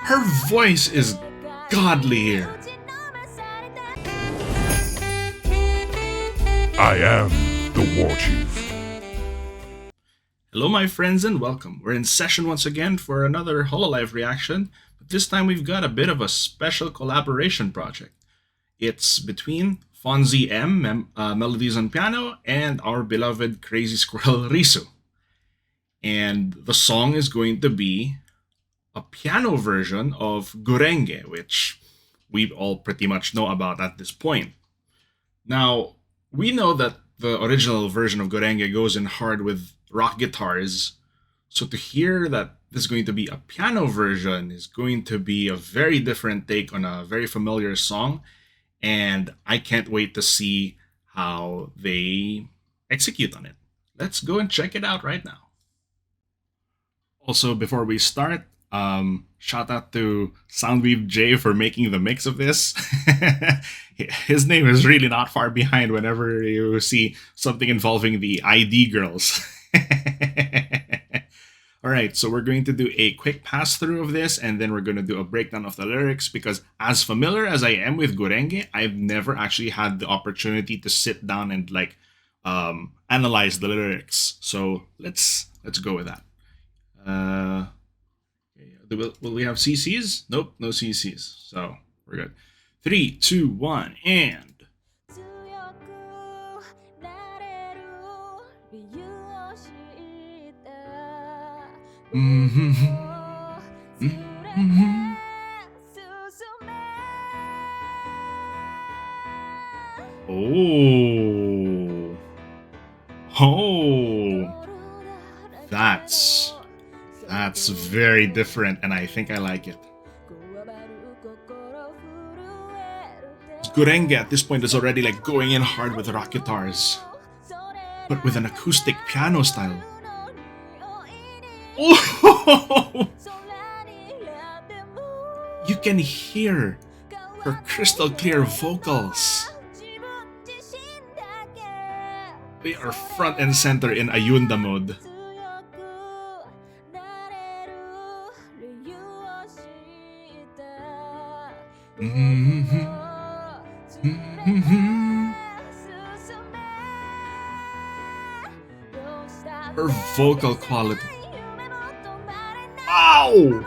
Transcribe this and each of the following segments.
Her voice is godly here. I am the War Chief. Hello my friends and welcome. We're in session once again for another Hololive reaction, but this time we've got a bit of a special collaboration project. It's between Fonzi M, Melodies on Piano, and our beloved Crazy Squirrel Risu. And the song is going to be a piano version of Gurenge, which we all pretty much know about at this point. Now, we know that the original version of Gurenge goes in hard with rock guitars, so to hear that this is going to be a piano version is going to be a very different take on a very familiar song, and I can't wait to see how they execute on it. Let's go and check it out right now. Also, before we start, shout out to Soundweave J for making the mix of this. His name is really not far behind whenever you see something involving the ID girls. Alright, so we're going to do a quick pass through of this, and then we're going to do a breakdown of the lyrics, because as familiar as I am with Gurenge, I've never actually had the opportunity to sit down and analyze the lyrics. So let's go with that. Will we have CCs? Nope, no CCs. So we're good. 3, 2, 1, and. Oh, that's very different, and I think I like it. Gurenge at this point is already going in hard with rock guitars, but with an acoustic piano style. Oh! You can hear her crystal clear vocals. They are front and center in Ayunda mode. Her vocal quality. Ow! Oh.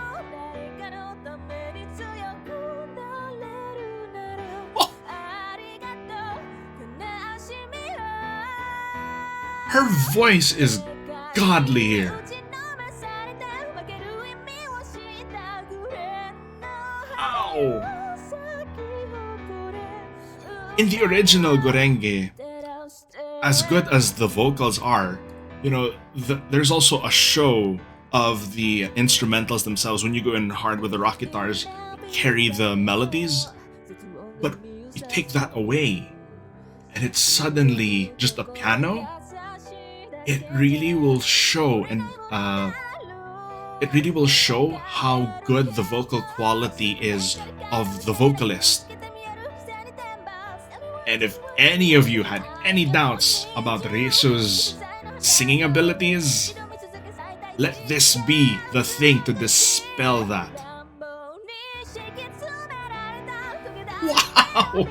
Her voice is godly here. Ow! In the original Gurenge, as good as the vocals are, there's also a show of the instrumentals themselves. When you go in hard with the rock guitars, carry the melodies, but you take that away, and it's suddenly just a piano. It really will show, and it really will show how good the vocal quality is of the vocalist. And if any of you had any doubts about Risu's singing abilities, let this be the thing to dispel that. Wow!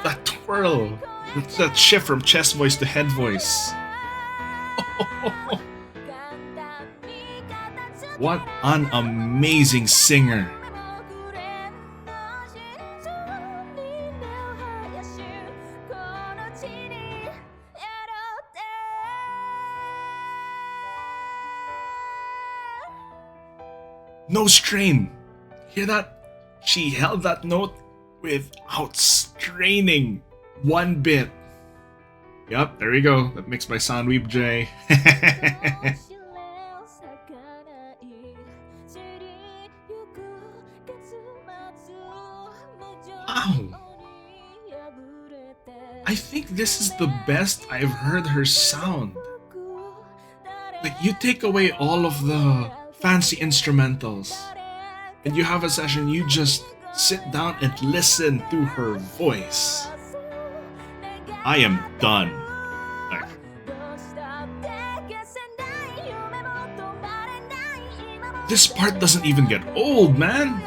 That twirl! That shift from chest voice to head voice. What an amazing singer! No strain. Hear that? She held that note without straining one bit. Yup, there we go. That mixed by Soundweave J. Wow. I think this is the best I've heard her sound. You take away all of the fancy instrumentals, and you have a session, you just sit down and listen to her voice. I am done. This part doesn't even get old, man.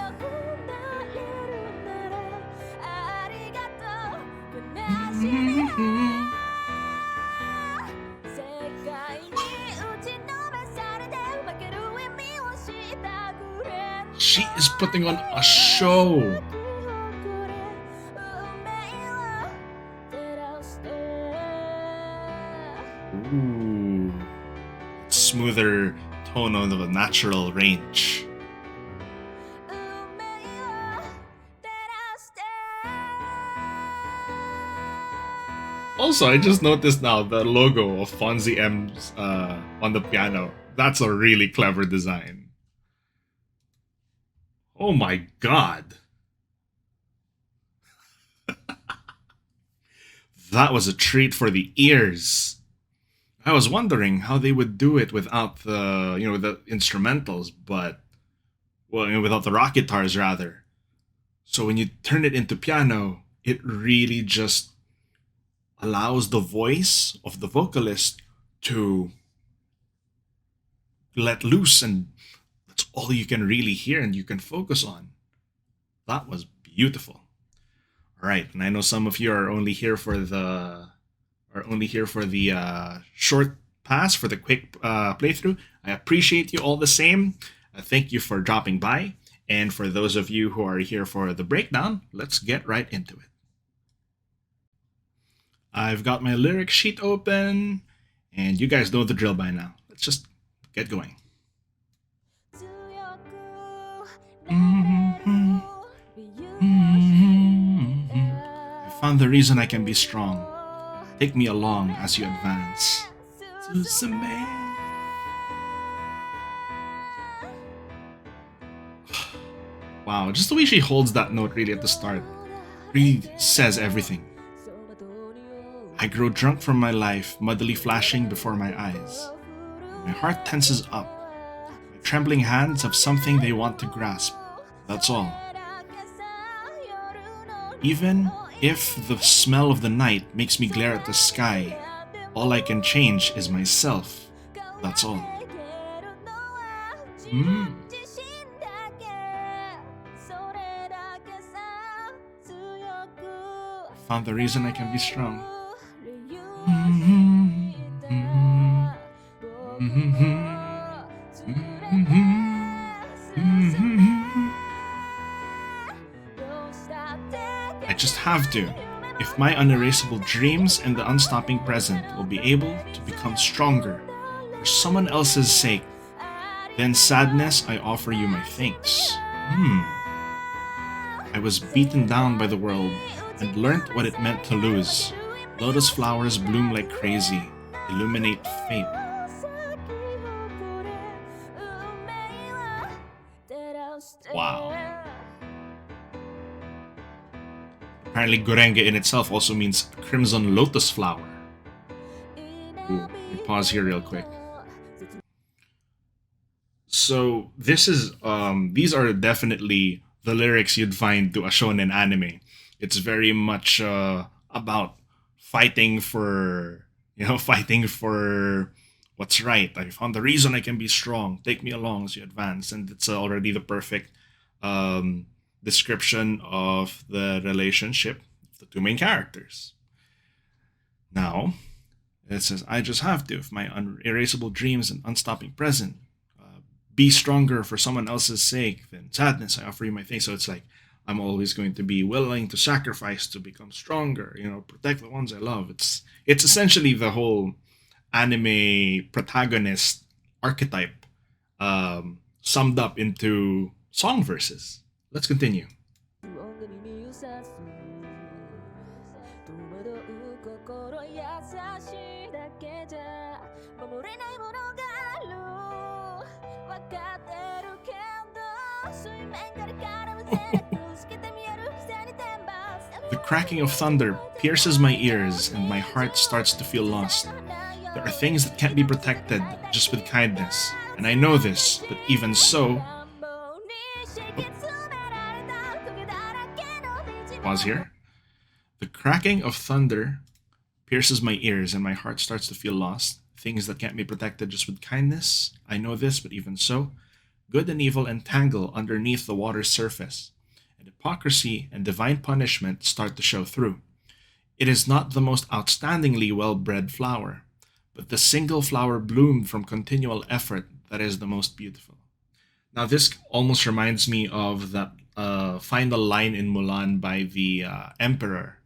She is putting on a show. Ooh. Smoother tone of a natural range. Also, I just noticed now the logo of Fonzi M's on the piano. That's a really clever design. Oh my god. That was a treat for the ears. I was wondering how they would do it without the, the instrumentals, but, well, without the rock guitars rather. So when you turn it into piano, it really just allows the voice of the vocalist to let loose, and that's all you can really hear and you can focus on. That was beautiful. All right, and I know some of you are only here for the short pass, for the quick playthrough. I appreciate you all the same. Thank you for dropping by. And for those of you who are here for the breakdown, let's get right into it. I've got my lyric sheet open, and you guys know the drill by now. Let's just get going. I found the reason I can be strong. Take me along as you advance. Wow, just the way she holds that note really at the start really says everything. I grow drunk from my life, muddily flashing before my eyes. My heart tenses up. My trembling hands have something they want to grasp. That's all. Even if the smell of the night makes me glare at the sky, all I can change is myself. That's all. Found the reason I can be strong. I just have to. If my unerasable dreams and the unstopping present will be able to become stronger for someone else's sake, then sadness, I offer you my thanks. I was beaten down by the world and learnt what it meant to lose. Lotus flowers bloom like crazy, illuminate fate. Wow. Apparently Gurenge in itself also means crimson lotus flower. Ooh, let me pause here real quick. So this is these are definitely the lyrics you'd find to a shonen anime. It's very much about fighting for what's right. I found the reason I can be strong. Take me along as you advance, and it's already the perfect description of the relationship of the two main characters. Now, it says, I just have to, if my unerasable dreams and unstopping present, be stronger for someone else's sake, then sadness, I offer you my thanks. So it's like, I'm always going to be willing to sacrifice to become stronger, protect the ones I love. It's essentially the whole anime protagonist archetype summed up into song verses. Let's continue. The cracking of thunder pierces my ears and my heart starts to feel lost. There are things that can't be protected just with kindness, and I know this, but even so... Pause here. The cracking of thunder pierces my ears and my heart starts to feel lost. Things that can't be protected just with kindness. I know this, but even so, Good and evil entangle underneath the water's surface, and hypocrisy and divine punishment start to show through. It is not the most outstandingly well bred flower, but the single flower bloomed from continual effort that is the most beautiful. Now, this almost reminds me of that final line in Mulan by the Emperor.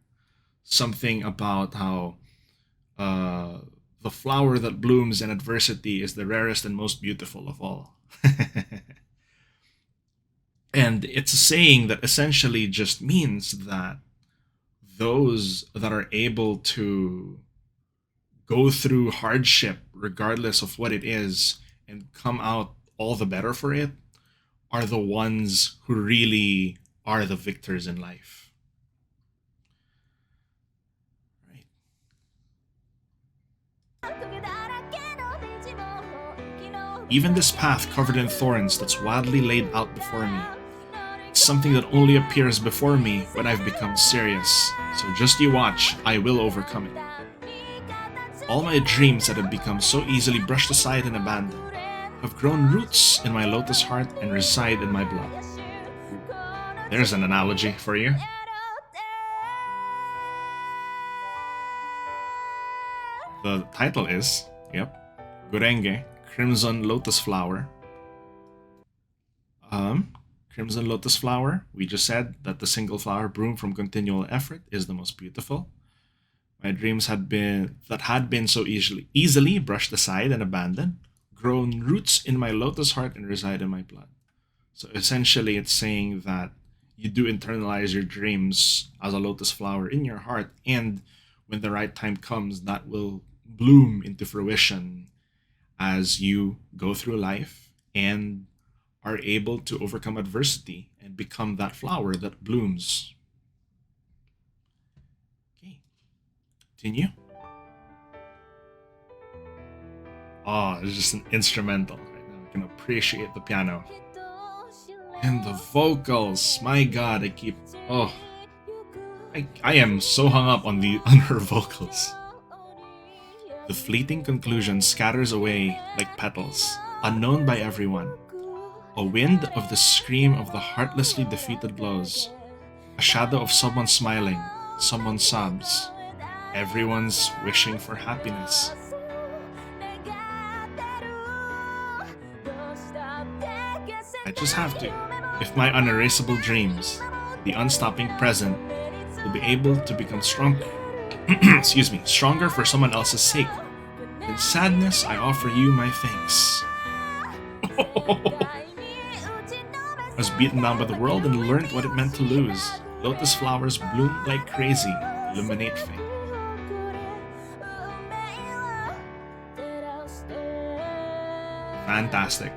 Something about how uh, the flower that blooms in adversity is the rarest and most beautiful of all. And it's a saying that essentially just means that those that are able to go through hardship, regardless of what it is, and come out all the better for it, are the ones who really are the victors in life. Right? Even this path covered in thorns that's wildly laid out before me, it's something that only appears before me when I've become serious. So just you watch, I will overcome it. All my dreams that have become so easily brushed aside and abandoned have grown roots in my lotus heart and reside in my blood. There's an analogy for you. The title is, Gurenge, Crimson Lotus Flower. Crimson Lotus Flower, we just said that the single flower bloom from continual effort is the most beautiful. My dreams had been so easily brushed aside and abandoned, grown roots in my lotus heart and reside in my blood. So essentially it's saying that you do internalize your dreams as a lotus flower in your heart, and when the right time comes, that will bloom into fruition as you go through life and are able to overcome adversity and become that flower that blooms. Okay, continue. Oh, it's just an instrumental right now. I can appreciate the piano. And the vocals, my god, I am so hung up on her vocals. The fleeting conclusion scatters away like petals, unknown by everyone. A wind of the scream of the heartlessly defeated blows. A shadow of someone smiling, someone sobs. Everyone's wishing for happiness. I just have to. If my unerasable dreams, the unstopping present, will be able to become stronger, stronger for someone else's sake, in sadness I offer you my thanks. I was beaten down by the world and learned what it meant to lose. Lotus flowers bloom like crazy, illuminate fate. Fantastic.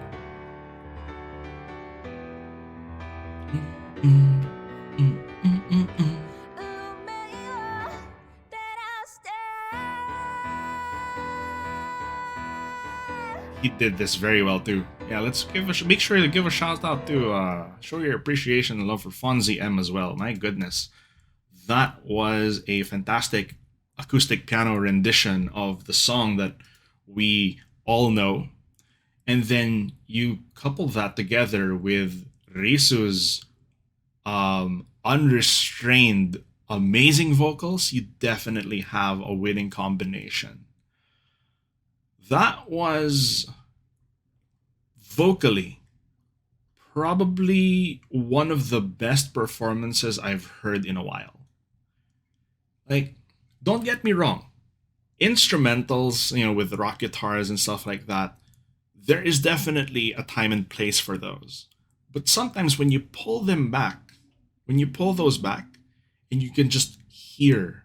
He did this very well too. Yeah, let's make sure to give a shout out to show your appreciation and love for Fonzi M as well. My goodness, that was a fantastic acoustic piano rendition of the song that we all know, and then you couple that together with Risu's unrestrained, amazing vocals. You definitely have a winning combination. That was vocally probably one of the best performances I've heard in a while. Like, don't get me wrong, instrumentals, with rock guitars and stuff like that, there is definitely a time and place for those. But sometimes when you pull those back, and you can just hear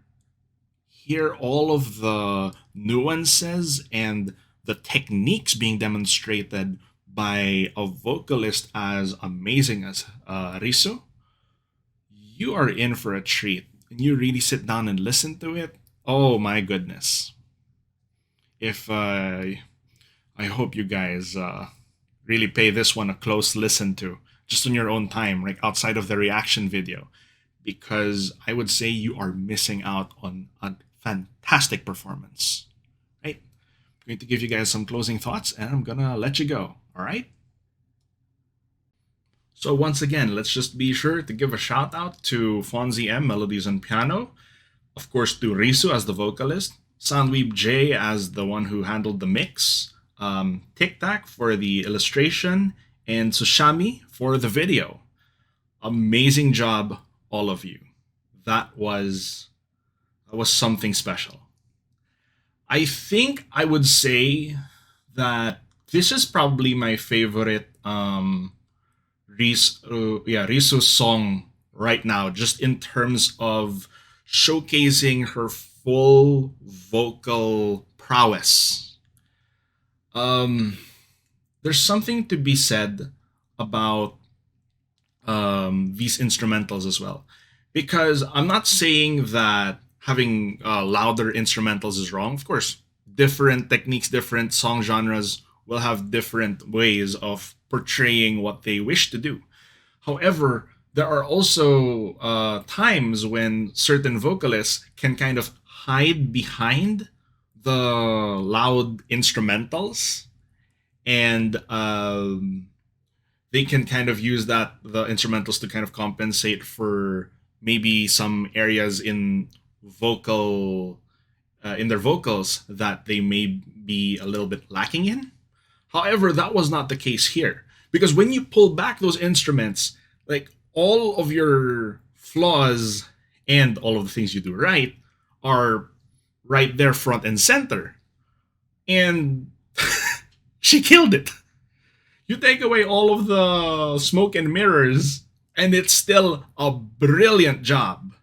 all of the nuances and the techniques being demonstrated by a vocalist as amazing as Risu, you are in for a treat. And you really sit down and listen to it. Oh my goodness. I hope you guys really pay this one a close listen to, just on your own time, like outside of the reaction video, because I would say you are missing out on a fantastic performance. Right? I'm going to give you guys some closing thoughts, and I'm gonna let you go. All right? So once again, let's just be sure to give a shout out to Fonzi M, melodies and piano, of course to Risu as the vocalist, Soundweeb J as the one who handled the mix, Tic Tac for the illustration, and Sushami for the video. Amazing job, all of you. That was something special. I think I would say that this is probably my favorite Risu's song right now, just in terms of showcasing her full vocal prowess. There's something to be said about these instrumentals as well, because I'm not saying that having louder instrumentals is wrong. Of course, different techniques, different song genres will have different ways of portraying what they wish to do. However, there are also times when certain vocalists can kind of hide behind the loud instrumentals, and they can kind of use the instrumentals to kind of compensate for maybe some areas in their vocals that they may be a little bit lacking in. However, that was not the case here, because when you pull back those instruments, like, all of your flaws and all of the things you do right are right there front and center. And she killed it. You take away all of the smoke and mirrors, and it's still a brilliant job.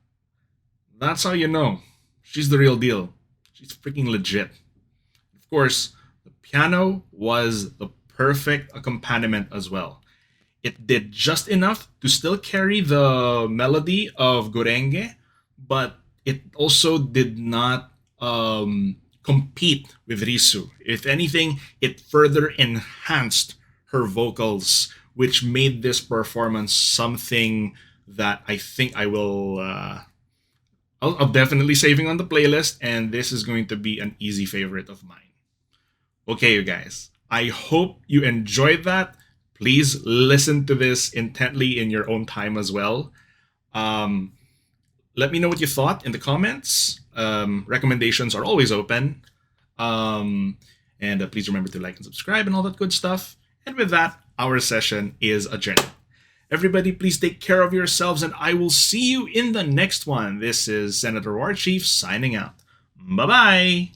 That's how you know she's the real deal. She's freaking legit. Of course, the piano was the perfect accompaniment as well. It did just enough to still carry the melody of Gurenge, but it also did not compete with Risu. If anything, it further enhanced her vocals, which made this performance something that I think I'll definitely saving on the playlist, and this is going to be an easy favorite of mine. Okay, you guys, I hope you enjoyed that. Please listen to this intently in your own time as well. Let me know what you thought in the comments. Recommendations are always open. And please remember to like and subscribe and all that good stuff. And with that, our session is adjourned. Everybody, please take care of yourselves, and I will see you in the next one. This is Senator Warchief signing out. Bye-bye.